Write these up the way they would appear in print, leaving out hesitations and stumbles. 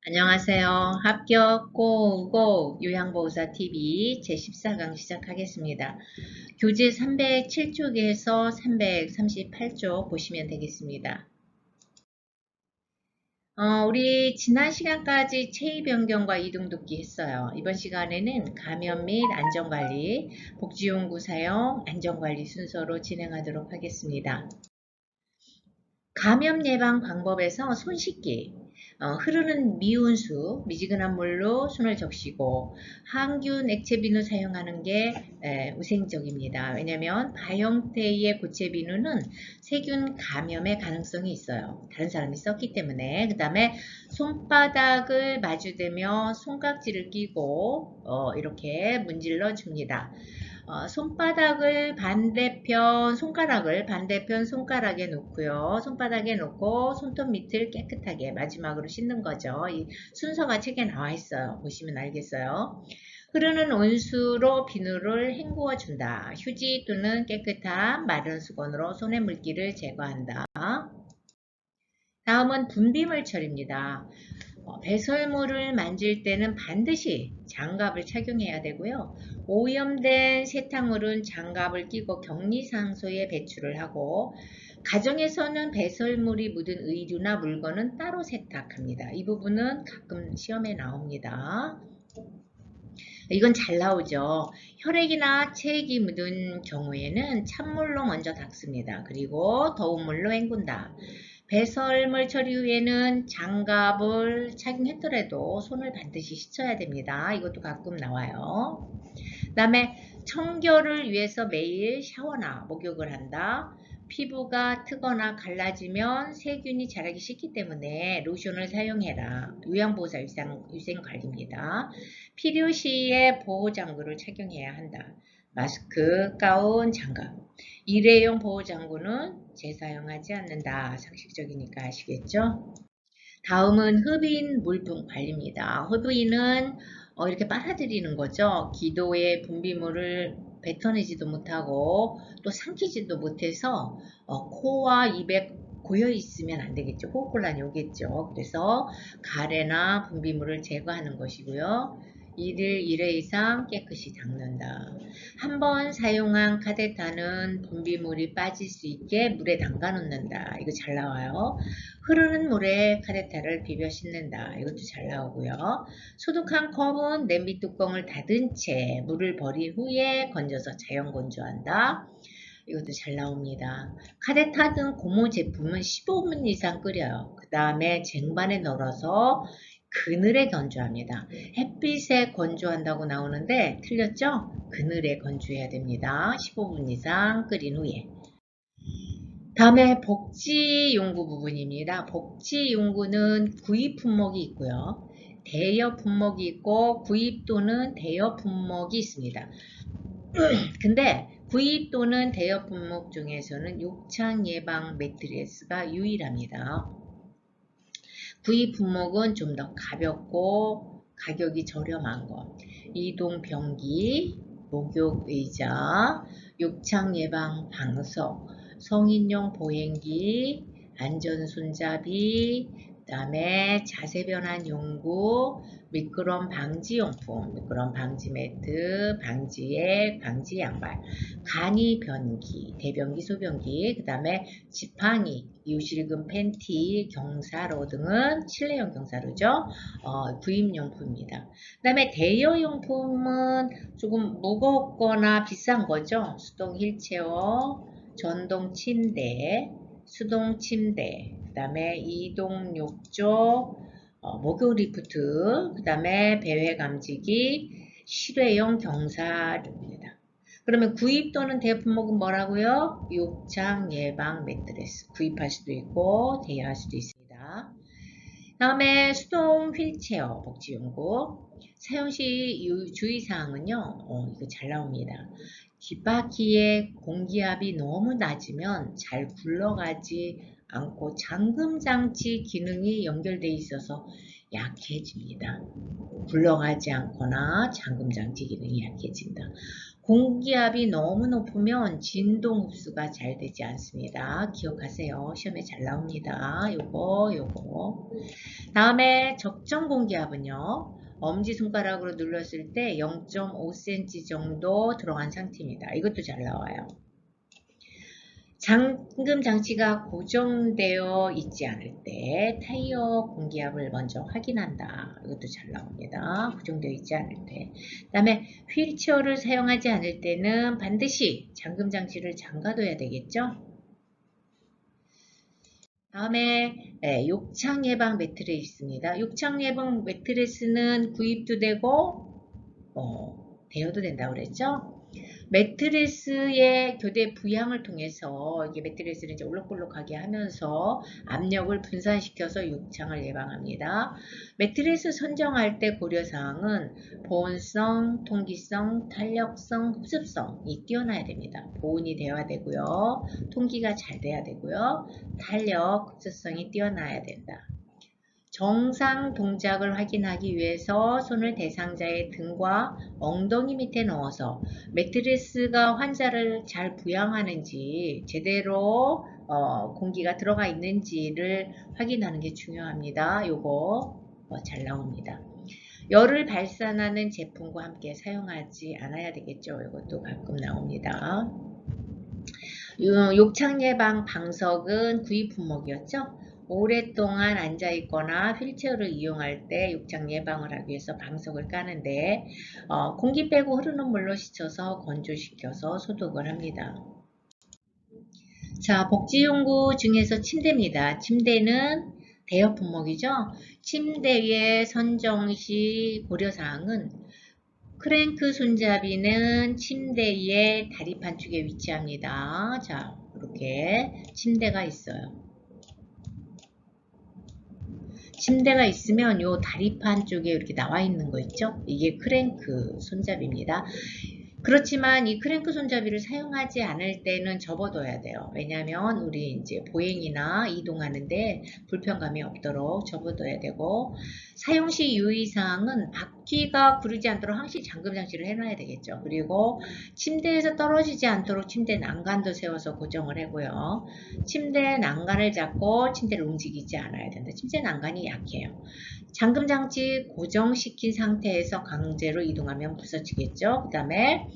안녕하세요. 합격 고고 요양보호사 TV 제14강 시작하겠습니다. 교재 307쪽에서 338쪽 보시면 되겠습니다. 우리 지난 시간까지 체위 변경과 이동 돕기 했어요. 이번 시간에는 감염 및 안전관리, 복지용구 사용, 안전관리 순서로 진행하도록 하겠습니다. 감염 예방 방법에서 손 씻기, 흐르는 미온수, 미지근한 물로 손을 적시고 항균 액체 비누 사용하는 게 우생적입니다. 왜냐하면 바형태의 고체 비누는 세균 감염의 가능성이 있어요. 다른 사람이 썼기 때문에. 그 다음에 손바닥을 마주대며 손깍지를 끼고 이렇게 문질러 줍니다. 손가락을 반대편 손가락에 놓고요. 손바닥에 놓고 손톱 밑을 깨끗하게 마지막으로 씻는 거죠. 이 순서가 책에 나와 있어요. 보시면 알겠어요. 흐르는 온수로 비누를 헹구어 준다. 휴지 또는 깨끗한 마른 수건으로 손의 물기를 제거한다. 다음은 분비물 처리입니다. 배설물을 만질 때는 반드시 장갑을 착용해야 되고요. 오염된 세탁물은 장갑을 끼고 격리장소에 배출을 하고 가정에서는 배설물이 묻은 의류나 물건은 따로 세탁합니다. 이 부분은 가끔 시험에 나옵니다. 이건 잘 나오죠. 혈액이나 체액이 묻은 경우에는 찬물로 먼저 닦습니다. 그리고 더운 물로 헹군다. 배설물 처리 후에는 장갑을 착용했더라도 손을 반드시 씻어야 됩니다. 이것도 가끔 나와요. 그 다음에 청결을 위해서 매일 샤워나 목욕을 한다. 피부가 트거나 갈라지면 세균이 자라기 쉽기 때문에 로션을 사용해라. 요양보호사 위생관리입니다. 필요시에 보호장구를 착용해야 한다. 마스크, 가운, 장갑. 일회용 보호장구는 재사용하지 않는다. 상식적이니까 아시겠죠? 다음은 흡인 물품 관리입니다. 흡인은 이렇게 빨아들이는 거죠. 기도에 분비물을 뱉어내지도 못하고 또 삼키지도 못해서 코와 입에 고여 있으면 안 되겠죠. 호흡곤란이 오겠죠. 그래서 가래나 분비물을 제거하는 것이고요. 1일 1회 이상 깨끗이 닦는다. 한번 사용한 카데타는 분비물이 빠질 수 있게 물에 담가 놓는다. 이거 잘 나와요. 흐르는 물에 카데타를 비벼 씻는다. 이것도 잘 나오고요. 소독한 컵은 냄비 뚜껑을 닫은 채 물을 버린 후에 건져서 자연 건조한다. 이것도 잘 나옵니다. 카데타 등 고무 제품은 15분 이상 끓여요. 그 다음에 쟁반에 널어서 그늘에 건조합니다. 햇빛에 건조한다고 나오는데 틀렸죠? 그늘에 건조해야 됩니다. 15분 이상 끓인 후에. 다음에 복지용구 부분입니다. 복지용구는 구입 품목이 있고요. 대여 품목이 있고 구입 또는 대여 품목이 있습니다. 근데 구입 또는 대여 품목 중에서는 욕창 예방 매트리스가 유일합니다. 구입 품목은 좀 더 가볍고 가격이 저렴한 것. 이동 변기, 목욕 의자, 욕창 예방 방석, 성인용 보행기, 안전 손잡이, 그 다음에 자세 변환 용구, 미끄럼 방지 용품, 미끄럼 방지 매트, 방지액, 방지 양말, 간이 변기, 대변기, 소변기, 그 다음에 지팡이, 요실금 팬티, 경사로 등은 실내용 경사로죠. 구입용품입니다. 그 다음에 대여용품은 조금 무겁거나 비싼 거죠. 수동 휠체어, 전동 침대, 수동 침대, 그 다음에 이동 욕조, 목욕 리프트, 그 다음에 배회 감지기, 실외용 경사입니다. 그러면 구입 또는 대품목은 뭐라고요? 욕창 예방 매트리스. 구입할 수도 있고 대여할 수도 있습니다. 다음에 수동 휠체어 복지용구. 사용 시 주의사항은요. 이거 잘 나옵니다. 뒷바퀴의 공기압이 너무 낮으면 잘 굴러가지 않고 잠금장치 기능이 연결되어 있어서 약해집니다. 굴러가지 않거나 잠금장치 기능이 약해진다. 공기압이 너무 높으면 진동 흡수가 잘 되지 않습니다. 기억하세요. 시험에 잘 나옵니다. 요거. 다음에 적정 공기압은요. 엄지손가락으로 눌렀을 때 0.5cm 정도 들어간 상태입니다. 이것도 잘 나와요. 잠금 장치가 고정되어 있지 않을 때 타이어 공기압을 먼저 확인한다. 이것도 잘 나옵니다. 고정되어 있지 않을 때. 그 다음에 휠체어를 사용하지 않을 때는 반드시 잠금 장치를 잠가둬야 되겠죠. 다음에 욕창 예방 매트리스 있습니다. 욕창 예방 매트리스는 구입도 되고 대여도 된다고 그랬죠. 매트리스의 교대 부양을 통해서 이게 매트리스를 이제 올록볼록하게 하면서 압력을 분산시켜서 욕창을 예방합니다. 매트리스 선정할 때 고려사항은 보온성, 통기성, 탄력성, 흡습성이 뛰어나야 됩니다. 보온이 되어야 되고요. 통기가 잘 돼야 되고요. 탄력, 흡습성이 뛰어나야 된다. 정상 동작을 확인하기 위해서 손을 대상자의 등과 엉덩이 밑에 넣어서 매트리스가 환자를 잘 부양하는지 제대로 공기가 들어가 있는지를 확인하는 게 중요합니다. 요거 잘 나옵니다. 열을 발산하는 제품과 함께 사용하지 않아야 되겠죠. 이것도 가끔 나옵니다. 욕창 예방 방석은 구입 품목이었죠. 오랫동안 앉아있거나 휠체어를 이용할 때 욕창 예방을 하기 위해서 방석을 까는데 공기 빼고 흐르는 물로 씻어서 건조시켜서 소독을 합니다. 자, 복지용구 중에서 침대입니다. 침대는 대여 품목이죠. 침대의 선정 시 고려사항은 크랭크 손잡이는 침대의 다리판 쪽에 위치합니다. 자, 이렇게 침대가 있어요. 침대가 있으면 요 다리판 쪽에 이렇게 나와 있는 거 있죠? 이게 크랭크 손잡이입니다. 그렇지만 이 크랭크 손잡이를 사용하지 않을 때는 접어둬야 돼요. 왜냐하면 우리 이제 보행이나 이동하는데 불편감이 없도록 접어둬야 되고, 사용 시 유의사항은 바퀴가 구르지 않도록 항시 잠금 장치를 해놔야 되겠죠. 그리고 침대에서 떨어지지 않도록 침대 난간도 세워서 고정을 하고요. 침대 난간을 잡고 침대를 움직이지 않아야 된다. 침대 난간이 약해요. 잠금 장치 고정시킨 상태에서 강제로 이동하면 부서지겠죠. 그 다음에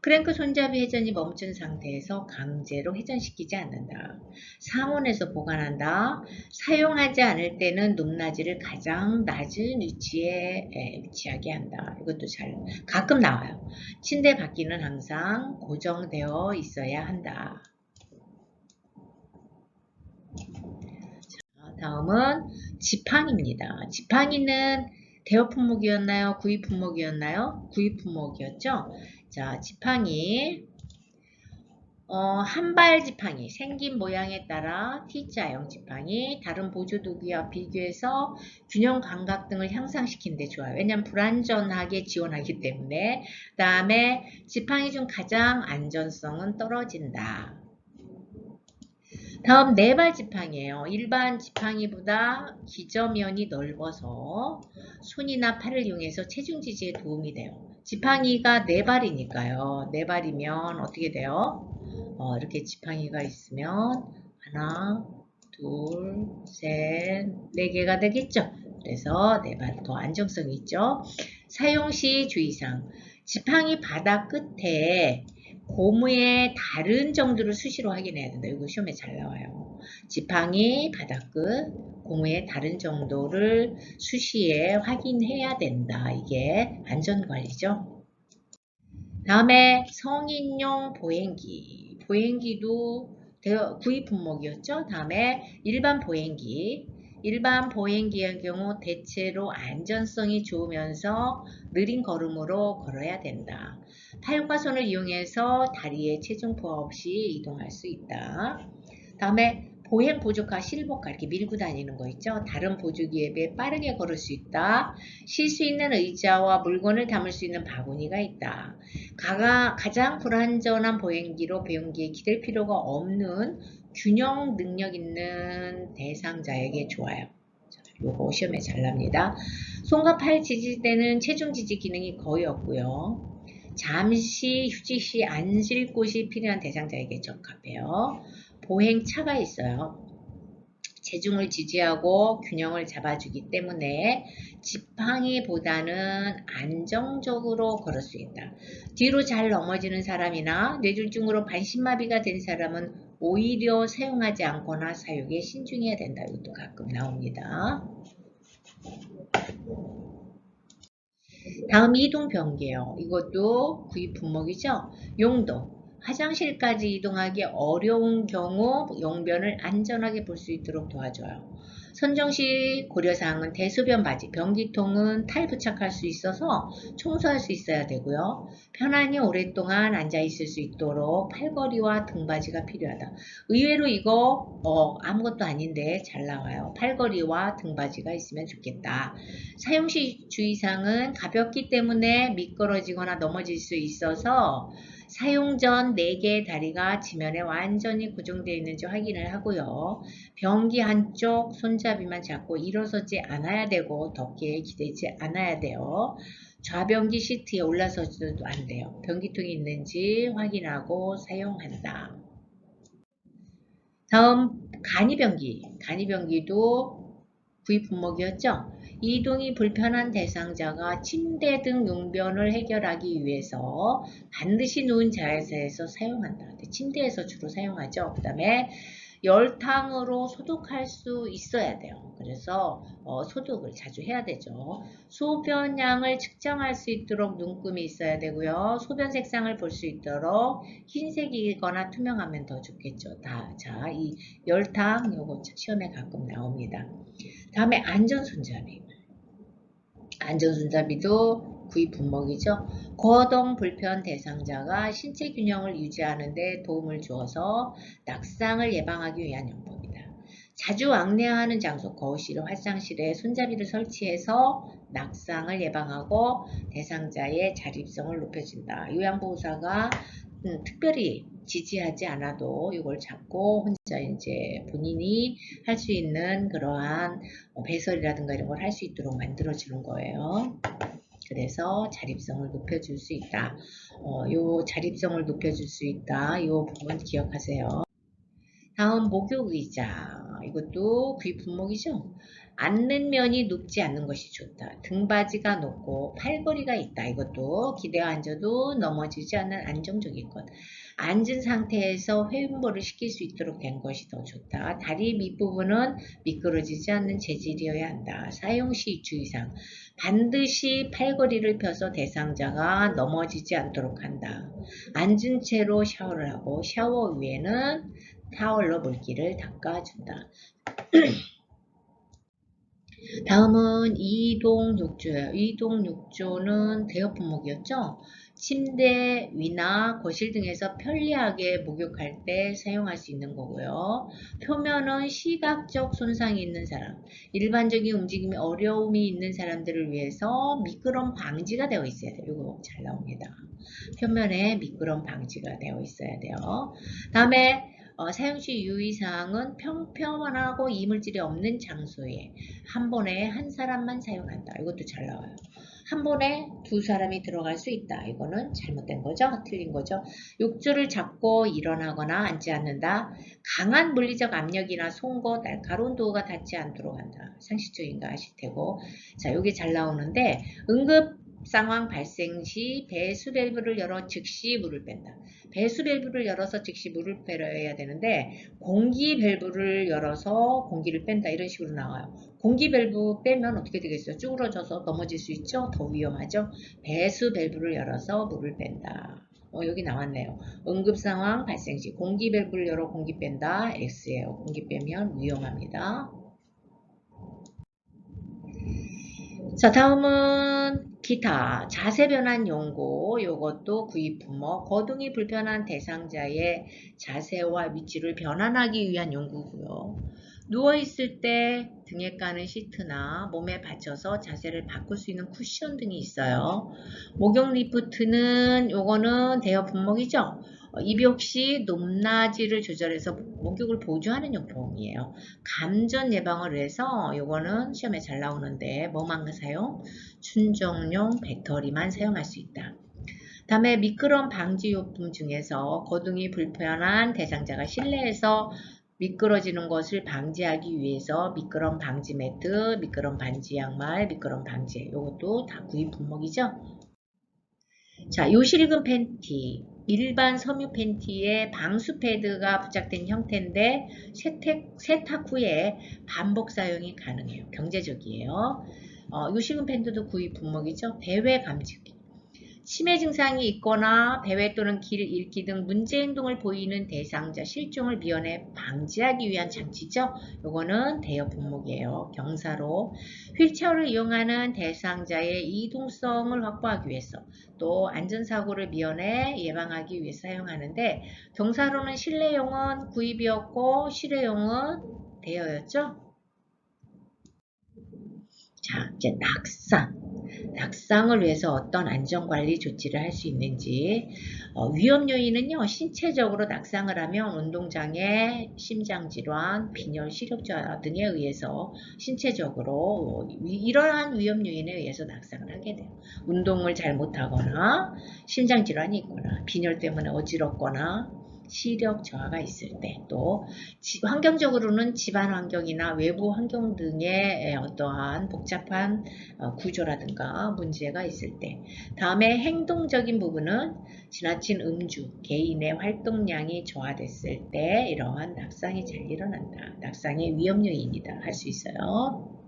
크랭크 손잡이 회전이 멈춘 상태에서 강제로 회전시키지 않는다. 상온에서 보관한다. 사용하지 않을 때는 높낮이를 가장 낮은 위치에 위치하게 한다. 이것도 잘 가끔 나와요. 침대 바퀴는 항상 고정되어 있어야 한다. 다음은 지팡이입니다. 지팡이는 대여 품목이었나요? 구입 품목이었나요? 구입 품목이었죠? 자, 지팡이 한발 지팡이 생긴 모양에 따라 T자형 지팡이 다른 보조도구와 비교해서 균형 감각 등을 향상시키는 데 좋아요. 왜냐하면 불안전하게 지원하기 때문에. 그 다음에 지팡이 중 가장 안전성은 떨어진다. 다음 네발 지팡이에요. 일반 지팡이보다 기저면이 넓어서 손이나 팔을 이용해서 체중 지지에 도움이 돼요. 지팡이가 네발이니까요. 네발이면 어떻게 돼요? 이렇게 지팡이가 있으면 하나, 둘, 셋, 네 개가 되겠죠. 그래서 네발 더 안정성이 있죠. 사용 시 주의사항. 지팡이 바닥 끝에 고무의 다른 정도를 수시로 확인해야 된다. 이거 시험에 잘 나와요. 지팡이 바닥 끝 고무의 다른 정도를 수시에 확인해야 된다. 이게 안전관리죠. 다음에 성인용 보행기. 보행기도 구입 품목이었죠. 다음에 일반 보행기. 일반 보행기의 경우 대체로 안전성이 좋으면서 느린 걸음으로 걸어야 된다. 팔과 손을 이용해서 다리에 체중 부하 없이 이동할 수 있다. 다음에 보행 보조카 실버카 이렇게 밀고 다니는 거 있죠. 다른 보조기에 비해 빠르게 걸을 수 있다. 쉴 수 있는 의자와 물건을 담을 수 있는 바구니가 있다. 가장 불안전한 보행기로 비행기에 기댈 필요가 없는 균형 능력 있는 대상자에게 좋아요. 요거 시험에 잘 납니다. 손과 팔 지질 때는 체중 지지 기능이 거의 없고요. 잠시 휴식 시 앉을 곳이 필요한 대상자에게 적합해요. 보행차가 있어요. 체중을 지지하고 균형을 잡아주기 때문에 지팡이보다는 안정적으로 걸을 수 있다. 뒤로 잘 넘어지는 사람이나 뇌졸중으로 반신마비가 된 사람은 오히려 사용하지 않거나 사용에 신중해야 된다. 이것도 가끔 나옵니다. 다음 이동 변기예요. 이것도 구입 품목이죠. 용도. 화장실까지 이동하기 어려운 경우 용변을 안전하게 볼 수 있도록 도와줘요. 선정 시 고려사항은 대소변 바지, 변기통은 탈 부착할 수 있어서 청소할 수 있어야 되고요. 편안히 오랫동안 앉아 있을 수 있도록 팔걸이와 등받이가 필요하다. 의외로 이거 아무것도 아닌데 잘 나와요. 팔걸이와 등받이가 있으면 좋겠다. 사용 시 주의사항은 가볍기 때문에 미끄러지거나 넘어질 수 있어서 사용 전 4개의 다리가 지면에 완전히 고정되어 있는지 확인을 하고요. 변기 한쪽 손잡이만 잡고 일어서지 않아야 되고 덮개에 기대지 않아야 돼요. 좌변기 시트에 올라서지도 안 돼요. 변기통이 있는지 확인하고 사용한다. 다음 간이변기. 간이변기도 구입 품목이었죠. 이동이 불편한 대상자가 침대 등 용변을 해결하기 위해서 반드시 누운 자세에서 사용한다. 침대에서 주로 사용하죠. 그 다음에 열탕으로 소독할 수 있어야 돼요. 그래서 소독을 자주 해야 되죠. 소변량을 측정할 수 있도록 눈금이 있어야 되고요. 소변 색상을 볼 수 있도록 흰색이거나 투명하면 더 좋겠죠. 자, 이 열탕 요거 시험에 가끔 나옵니다. 다음에 안전손잡이. 안전손잡이도 구입 품목이죠. 거동 불편 대상자가 신체 균형을 유지하는 데 도움을 주어서 낙상을 예방하기 위한 용법이다. 자주 왕래하는 장소, 거실, 화장실에 손잡이를 설치해서 낙상을 예방하고 대상자의 자립성을 높여준다. 요양보호사가 특별히 지지하지 않아도 이걸 잡고 혼자 이제 본인이 할 수 있는 그러한 배설이라든가 이런 걸 할 수 있도록 만들어주는 거예요. 그래서 자립성을 높여줄 수 있다. 요 자립성을 높여줄 수 있다. 요 부분 기억하세요. 다음 목욕의자. 이것도 구입 품목이죠. 앉는 면이 높지 않는 것이 좋다. 등받이가 높고 팔걸이가 있다. 이것도 기대어 앉아도 넘어지지 않는 안정적인 것. 앉은 상태에서 회음보를 시킬 수 있도록 된 것이 더 좋다. 다리 밑부분은 미끄러지지 않는 재질이어야 한다. 사용 시 주의사항. 반드시 팔걸이를 펴서 대상자가 넘어지지 않도록 한다. 앉은 채로 샤워를 하고 샤워 위에는 타월로 물기를 닦아준다. 다음은 이동욕조예요. 이동욕조는 대여 품목이었죠. 침대 위나 거실 등에서 편리하게 목욕할 때 사용할 수 있는 거고요. 표면은 시각적 손상이 있는 사람, 일반적인 움직임이 어려움이 있는 사람들을 위해서 미끄럼 방지가 되어 있어야 돼요. 이거 잘 나옵니다. 표면에 미끄럼 방지가 되어 있어야 돼요. 다음에 사용 시 유의사항은 평평하고 이물질이 없는 장소에 한 번에 한 사람만 사용한다. 이것도 잘 나와요. 한 번에 두 사람이 들어갈 수 있다. 이거는 잘못된 거죠? 틀린 거죠? 욕조를 잡고 일어나거나 앉지 않는다. 강한 물리적 압력이나 송곳, 날카로운 도구가 닿지 않도록 한다. 상식적인가 하실 테고. 자, 여기 잘 나오는데 응급 상황 발생 시 배수 밸브를 열어 즉시 물을 뺀다. 배수 밸브를 열어서 즉시 물을 빼야 되는데 공기 밸브를 열어서 공기를 뺀다. 이런 식으로 나와요. 공기 밸브 빼면 어떻게 되겠어요? 쭈그러져서 넘어질 수 있죠? 더 위험하죠? 배수 밸브를 열어서 물을 뺀다. 여기 나왔네요. 응급 상황 발생 시 공기 밸브를 열어 공기 뺀다. X예요. 공기 빼면 위험합니다. 자, 다음은 기타 자세 변환 연구 요것도 구입 품목 거동이 불편한 대상자의 자세와 위치를 변환하기 위한 연구고요. 누워있을 때 등에 까는 시트나 몸에 받쳐서 자세를 바꿀 수 있는 쿠션 등이 있어요. 목욕 리프트는 요거는 대여 품목이죠. 입욕 시 높낮이를 조절해서 목욕을 보조하는 용품이에요. 감전 예방을 위해서 요거는 시험에 잘 나오는데 뭐만 사용? 충전용 배터리만 사용할 수 있다. 다음에 미끄럼 방지 용품 중에서 거동이 불편한 대상자가 실내에서 미끄러지는 것을 방지하기 위해서 미끄럼 방지 매트, 미끄럼 방지 양말, 미끄럼 방지 이것도 다 구입 품목이죠. 자, 요실금 팬티, 일반 섬유 팬티에 방수 패드가 부착된 형태인데 세탁 후에 반복 사용이 가능해요. 경제적이에요. 요실금 팬티도 구입 품목이죠. 배회 감지기. 치매 증상이 있거나 배회 또는 길 잃기 등 문제 행동을 보이는 대상자 실종을 미연에 방지하기 위한 장치죠. 요거는 대여 품목이에요. 경사로 휠체어를 이용하는 대상자의 이동성을 확보하기 위해서 또 안전사고를 미연에 예방하기 위해 사용하는데 경사로는 실내용은 구입이었고 실외용은 대여였죠. 자, 이제 낙상을 위해서 어떤 안전관리 조치를 할 수 있는지 위험 요인은요. 신체적으로 낙상을 하면 운동장애, 심장질환, 빈혈, 시력저하 등에 의해서 신체적으로 이러한 위험 요인에 의해서 낙상을 하게 돼요. 운동을 잘못하거나 심장질환이 있거나 빈혈 때문에 어지럽거나 시력 저하가 있을 때 또 환경적으로는 집안 환경이나 외부 환경 등의 어떠한 복잡한 구조라든가 문제가 있을 때 다음에 행동적인 부분은 지나친 음주, 개인의 활동량이 저하됐을 때 이러한 낙상이 잘 일어난다. 낙상의 위험 요인이다 할 수 있어요.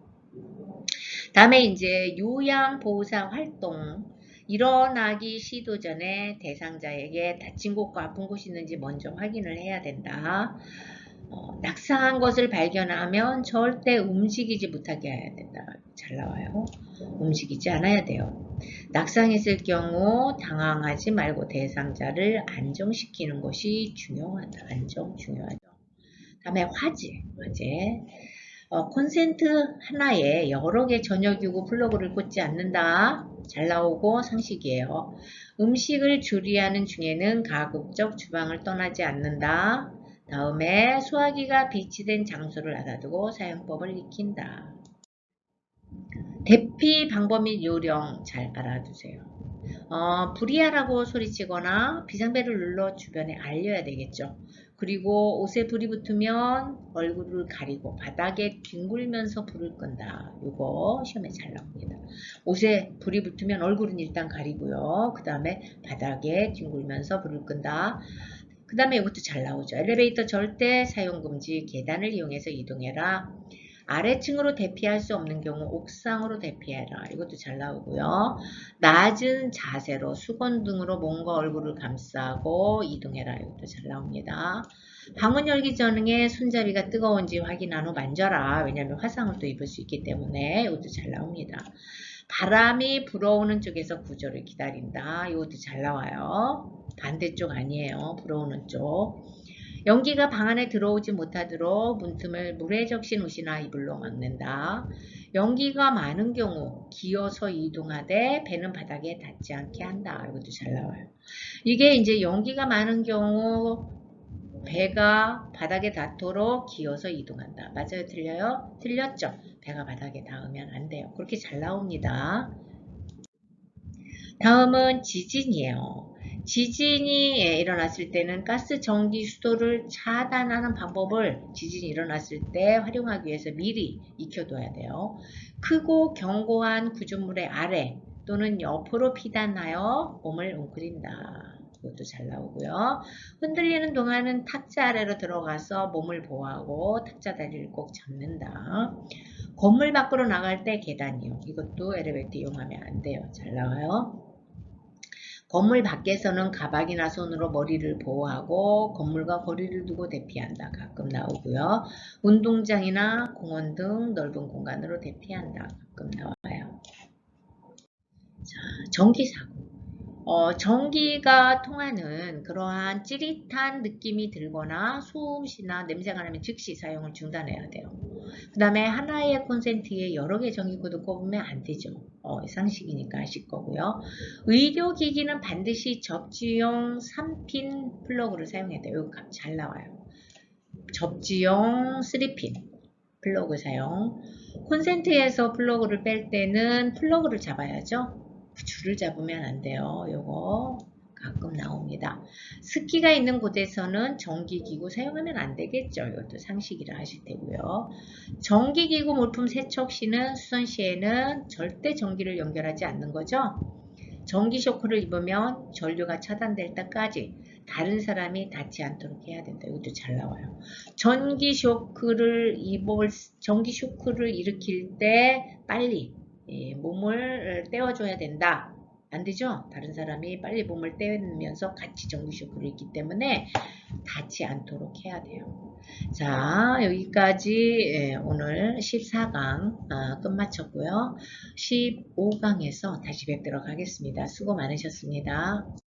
다음에 이제 요양보호사 활동 일어나기 시도 전에 대상자에게 다친 곳과 아픈 곳이 있는지 먼저 확인을 해야 된다. 낙상한 것을 발견하면 절대 움직이지 못하게 해야 된다. 잘 나와요. 움직이지 않아야 돼요. 낙상했을 경우 당황하지 말고 대상자를 안정시키는 것이 중요하다. 안정 중요하죠. 다음에 화재. 콘센트 하나에 여러 개 전역유구 플러그를 꽂지 않는다. 잘 나오고 상식이에요. 음식을 조리하는 중에는 가급적 주방을 떠나지 않는다. 다음에 소화기가 비치된 장소를 알아두고 사용법을 익힌다. 대피 방법 및 요령 잘 알아두세요. 불이야라고 소리치거나 비상벨을 눌러 주변에 알려야 되겠죠. 그리고 옷에 불이 붙으면 얼굴을 가리고 바닥에 뒹굴면서 불을 끈다. 이거 시험에 잘 나옵니다. 옷에 불이 붙으면 얼굴은 일단 가리고요. 그 다음에 바닥에 뒹굴면서 불을 끈다. 그 다음에 이것도 잘 나오죠. 엘리베이터 절대 사용 금지, 계단을 이용해서 이동해라. 아래층으로 대피할 수 없는 경우 옥상으로 대피해라. 이것도 잘 나오고요. 낮은 자세로 수건 등으로 몸과 얼굴을 감싸고 이동해라. 이것도 잘 나옵니다. 방문 열기 전에 손잡이가 뜨거운지 확인한 후 만져라. 왜냐하면 화상을 또 입을 수 있기 때문에 이것도 잘 나옵니다. 바람이 불어오는 쪽에서 구조를 기다린다. 이것도 잘 나와요. 반대쪽 아니에요. 불어오는 쪽. 연기가 방 안에 들어오지 못하도록 문틈을 물에 적신 옷이나 이불로 막는다. 연기가 많은 경우 기어서 이동하되 배는 바닥에 닿지 않게 한다. 이것도 잘 나와요. 이게 이제 연기가 많은 경우 배가 바닥에 닿도록 기어서 이동한다. 맞아요? 틀려요? 틀렸죠? 배가 바닥에 닿으면 안 돼요. 그렇게 잘 나옵니다. 다음은 지진이에요. 지진이 일어났을 때는 가스 전기 수도를 차단하는 방법을 지진이 일어났을 때 활용하기 위해서 미리 익혀둬야 돼요. 크고 견고한 구조물의 아래 또는 옆으로 피단하여 몸을 웅크린다. 이것도 잘 나오고요. 흔들리는 동안은 탁자 아래로 들어가서 몸을 보호하고 탁자 다리를 꼭 잡는다. 건물 밖으로 나갈 때 계단이요. 이것도 엘리베이터 이용하면 안 돼요. 잘 나와요. 건물 밖에서는 가방이나 손으로 머리를 보호하고 건물과 거리를 두고 대피한다. 가끔 나오고요. 운동장이나 공원 등 넓은 공간으로 대피한다. 가끔 나와요. 전기사고. 전기가 통하는 그러한 찌릿한 느낌이 들거나 소음시나 냄새가 나면 즉시 사용을 중단해야 돼요. 그 다음에 하나의 콘센트에 여러 개 전기코드 꼽으면 안 되죠. 상식이니까 하실 거고요. 의료기기는 반드시 접지용 3핀 플러그를 사용해야 돼요. 이거 잘 나와요. 접지용 3핀 플러그 사용. 콘센트에서 플러그를 뺄 때는 플러그를 잡아야죠. 줄을 잡으면 안 돼요. 요거 가끔 나옵니다. 습기가 있는 곳에서는 전기기구 사용하면 안 되겠죠. 이것도 상식이라 하실 테고요. 전기기구 물품 세척 시는 수선 시에는 절대 전기를 연결하지 않는 거죠. 전기 쇼크를 입으면 전류가 차단될 때까지 다른 사람이 닿지 않도록 해야 된다. 이것도 잘 나와요. 전기 쇼크를 일으킬 때 빨리 몸을 떼어줘야 된다. 안 되죠? 다른 사람이 빨리 몸을 떼면서 같이 전기 쇼크를 입기 때문에 닿지 않도록 해야 돼요. 자, 여기까지 오늘 14강 끝마쳤고요. 15강에서 다시 뵙도록 하겠습니다. 수고 많으셨습니다.